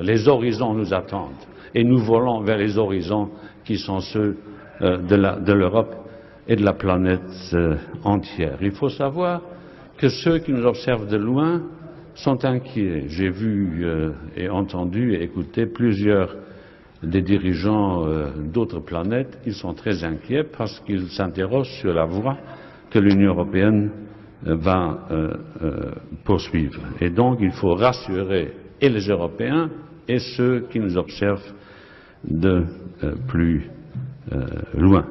Les horizons nous attendent et nous volons vers les horizons qui sont ceux de l'Europe et de la planète entière. Il faut savoir que ceux qui nous observent de loin sont inquiets. J'ai vu et entendu et écouté plusieurs des dirigeants d'autres planètes. Ils sont très inquiets parce qu'ils s'interrogent sur la voie que l'Union européenne va poursuivre. Et donc il faut rassurer et les Européens et ceux qui nous observent de plus loin.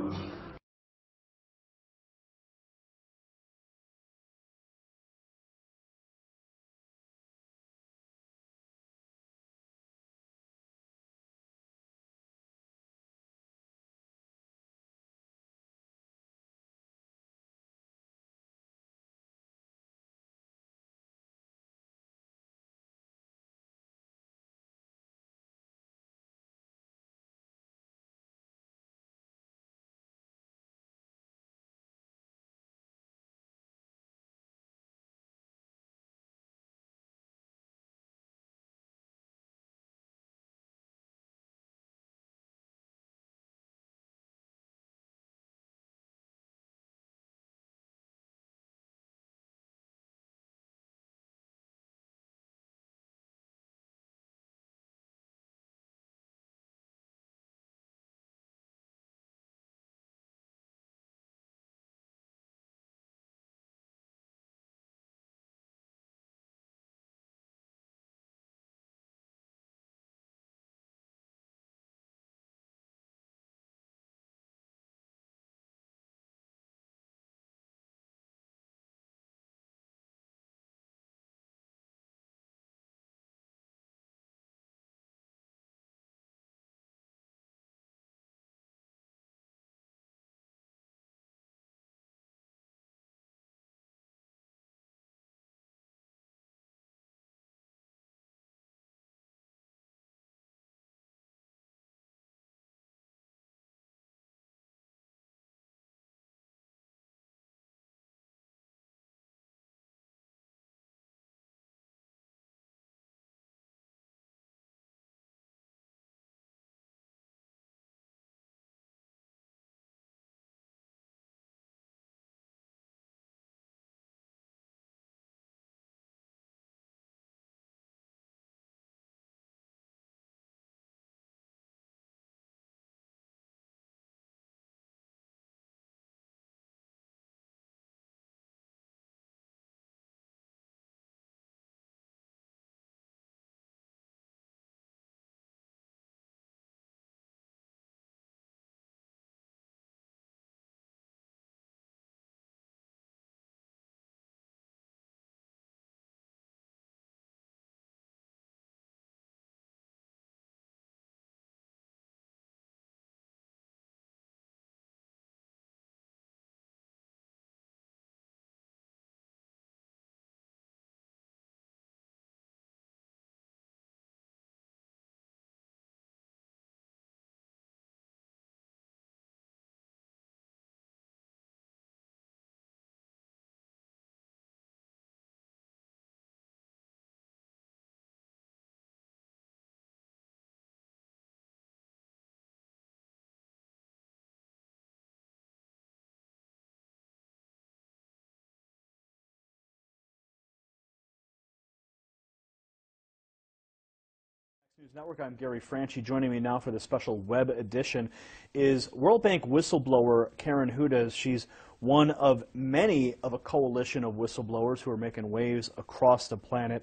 News Network. I'm Gary Franchi. Joining me now for the special web edition is World Bank whistleblower Karen Hudes. She's one of many of a coalition of whistleblowers who are making waves across the planet.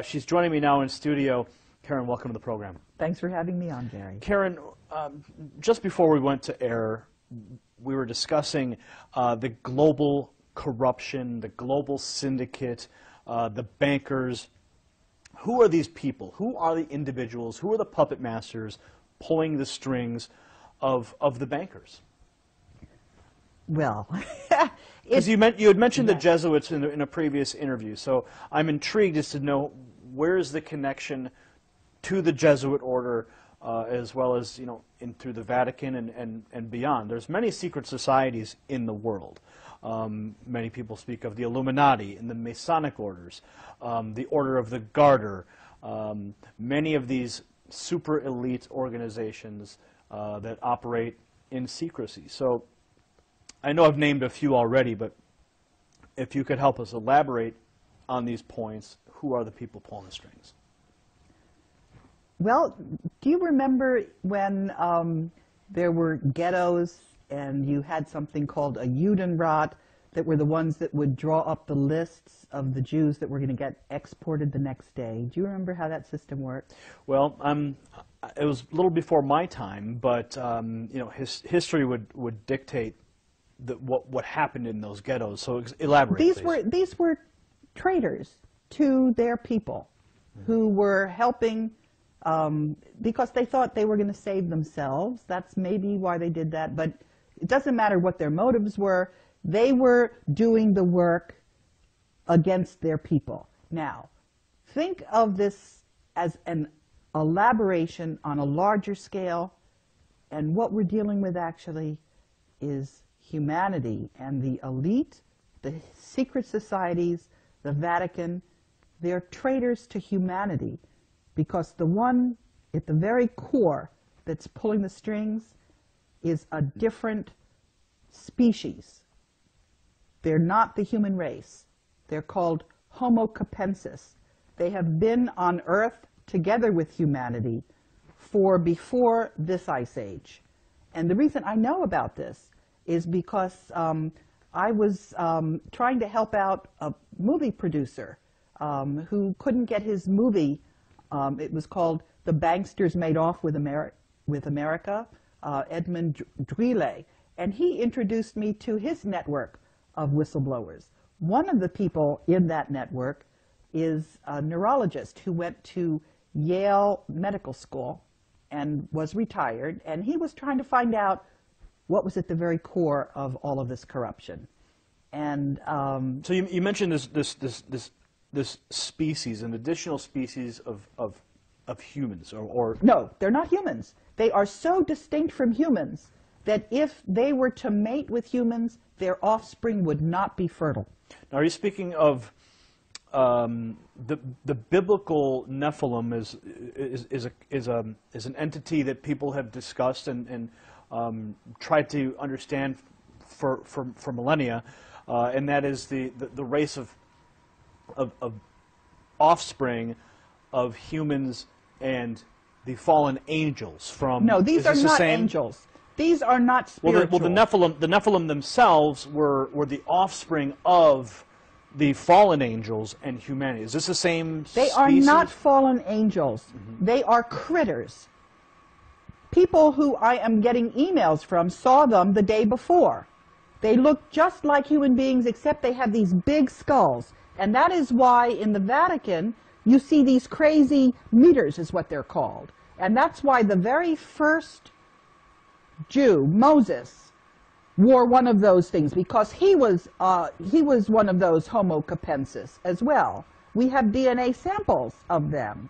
She's joining me now in studio. Karen, welcome to the program. Thanks for having me on, Gary. Karen, just before we went to air, we were discussing the global corruption, the global syndicate, the bankers. Who are these people? Who are the individuals? Who are the puppet masters pulling the strings of the bankers? Well, because you had mentioned the Jesuits in a previous interview, so I'm intrigued as to know where is the connection to the Jesuit order, as well as through the Vatican and beyond. There's many secret societies in the world. Many people speak of the Illuminati and the Masonic orders, the Order of the Garter, many of these super elite organizations that operate in secrecy. So I know I've named a few already, but if you could help us elaborate on these points, who are the people pulling the strings? Well, do you remember when there were ghettos and you had something called a Judenrat that were the ones that would draw up the lists of the Jews that were going to get exported the next day? Do you remember how that system worked? Well, it was a little before my time, but you know, history would dictate what happened in those ghettos. So elaborate, please. These were traitors to their people who were helping because they thought they were going to save themselves. That's maybe why they did that, but it doesn't matter what their motives were. They were doing the work against their people. Now, think of this as an elaboration on a larger scale, and what we're dealing with actually is humanity and the elite, the secret societies, the Vatican. They're traitors to humanity, because the one at the very core that's pulling the strings is a different species. They're not the human race. They're called Homo capensis. They have been on Earth together with humanity for before this ice age. And the reason I know about this is because I was trying to help out a movie producer who couldn't get his movie. It was called The Banksters Made Off with America, Edmund Drille. And he introduced me to his network of whistleblowers. One of the people in that network is a neurologist who went to Yale Medical School and was retired, and he was trying to find out what was at the very core of all of this corruption. And so you mentioned this species, an additional species of humans, or no, they're not humans. They are so distinct from humans that if they were to mate with humans, their offspring would not be fertile. Now, are you speaking of the biblical Nephilim is an entity that people have discussed and tried to understand for millennia, and that is the race of offspring of humans and the fallen angels from. No, these are not angels. These are not spiritual. Well, the Nephilim themselves were the offspring of the fallen angels and humanity. Is this the same They species? are not fallen angels. Mm-hmm. They are critters. People who I am getting emails from saw them the day before. They look just like human beings, except they have these big skulls. And that is why in the Vatican you see these crazy meters, is what they're called. And that's why the very first Jew, Moses, wore one of those things, because he was one of those Homo capensis as well. We have DNA samples of them.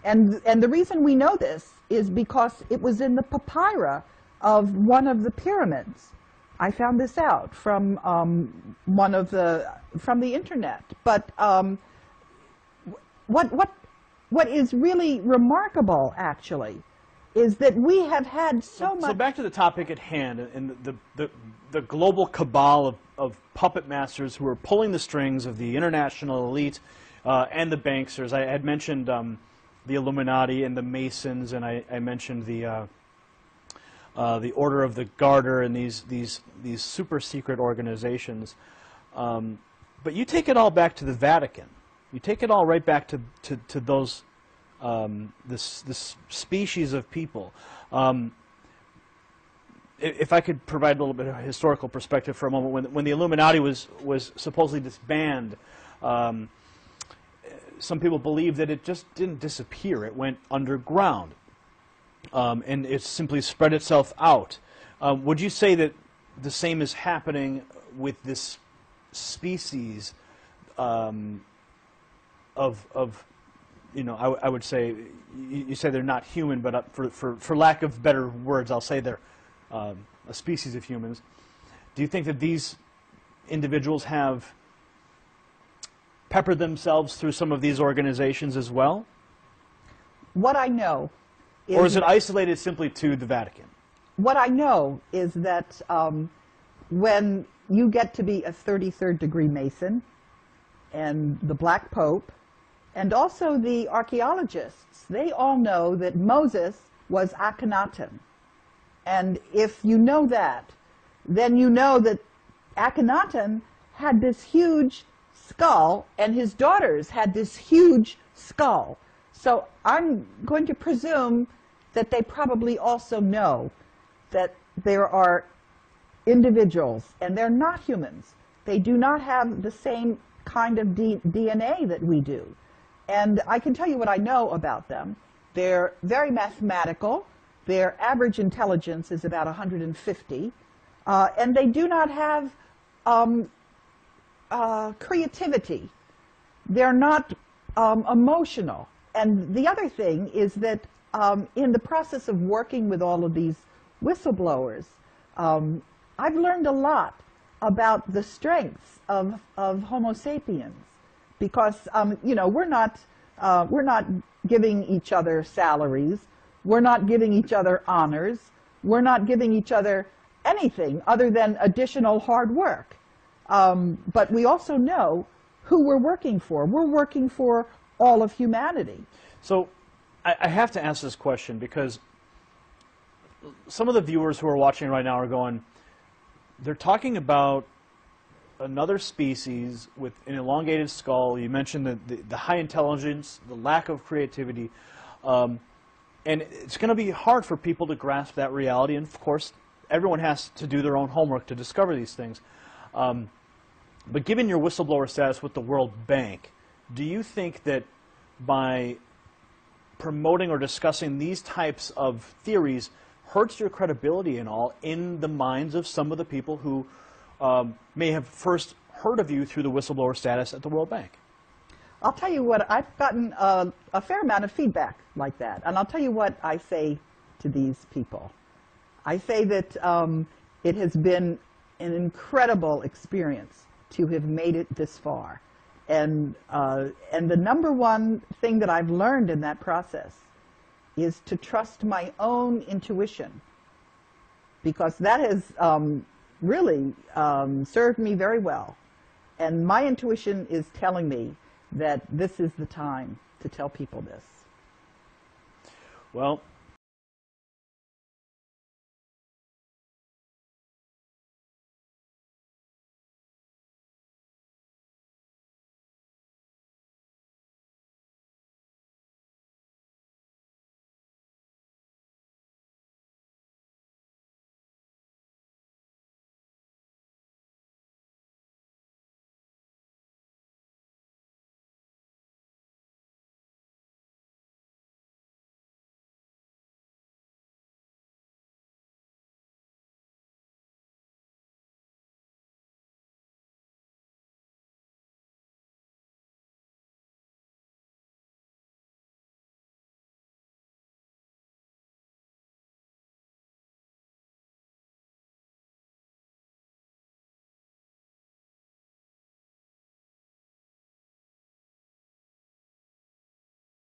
And the reason we know this is because it was in the papyri of one of the pyramids. I found this out from from the internet. But what is really remarkable, actually, is that we have had so much. So back to the topic at hand, and the global cabal of puppet masters who are pulling the strings of the international elite and the banksters. I had mentioned the Illuminati and the Masons, and I mentioned the Order of the Garter and these super secret organizations. But you take it all back to the Vatican. You take it all right back to those this species of people. If I could provide a little bit of historical perspective for a moment, when the Illuminati was supposedly disbanded, some people believe that it just didn't disappear. It went underground, and it simply spread itself out. Would you say that the same is happening with this species of you know, I would say, you say they're not human, but for lack of better words, I'll say they're a species of humans. Do you think that these individuals have peppered themselves through some of these organizations as well? What I know is... Or is it isolated simply to the Vatican? What I know is that when you get to be a 33rd degree Mason, and the Black Pope, and also the archaeologists, they all know that Moses was Akhenaten. And if you know that, then you know that Akhenaten had this huge skull, and his daughters had this huge skull. So I'm going to presume that they probably also know that there are individuals, and they're not humans. They do not have the same kind of DNA that we do. And I can tell you what I know about them. They're very mathematical. Their average intelligence is about 150. And they do not have creativity. They're not emotional. And the other thing is that in the process of working with all of these whistleblowers, I've learned a lot about the strengths of Homo sapiens, because you know, we're not giving each other salaries, we're not giving each other honors, we're not giving each other anything other than additional hard work. But we also know who we're working for. We're working for all of humanity. So I have to ask this question, because some of the viewers who are watching right now are going, they're talking about another species with an elongated skull. You mentioned the high intelligence, the lack of creativity, and it's going to be hard for people to grasp that reality. And of course, everyone has to do their own homework to discover these things. But given your whistleblower status with the World Bank, do you think that by promoting or discussing these types of theories hurts your credibility and all in the minds of some of the people who may have first heard of you through the whistleblower status at the World Bank? I'll tell you what, I've gotten a fair amount of feedback like that. And I'll tell you what I say to these people. I say that it has been an incredible experience to have made it this far. And the number one thing that I've learned in that process is to trust my own intuition, because that has really served me very well. And my intuition is telling me that this is the time to tell people this. Well,